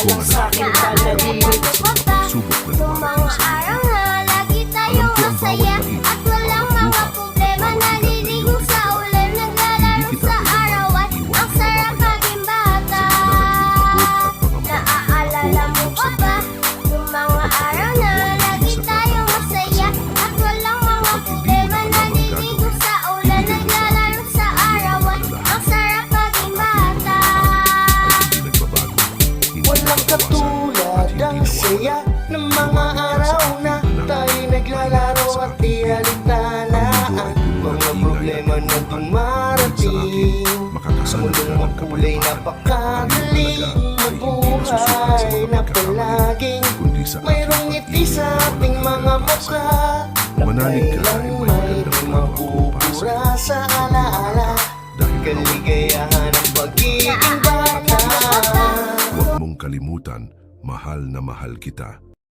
lang sa'king panaginip. Subok na Yung mga araw na lagi tayong masaya at walang mga problema. Naliligo sa ulan, naglalaro sa arawan. Ang sarap maging bata. Naaalala mo pa ba? Yung mga araw na lagi tayong masaya at walang mga problema. Naliligo sa ulan, naglalaro sa arawan. Ang sarap maging bata. Walang katulad ang saya ng mga araw na tayo'y naglalaro at di alitalaan. Mga problema na dumarating sa mundong makulay, napakadaling mabuhay na palaging mayroong ngiti sa ating mga mukha na kailan may mabubura sa alaala. Kaligayahan ang pagiging bata. Huwag mong kalimutan, mahal na mahal kita.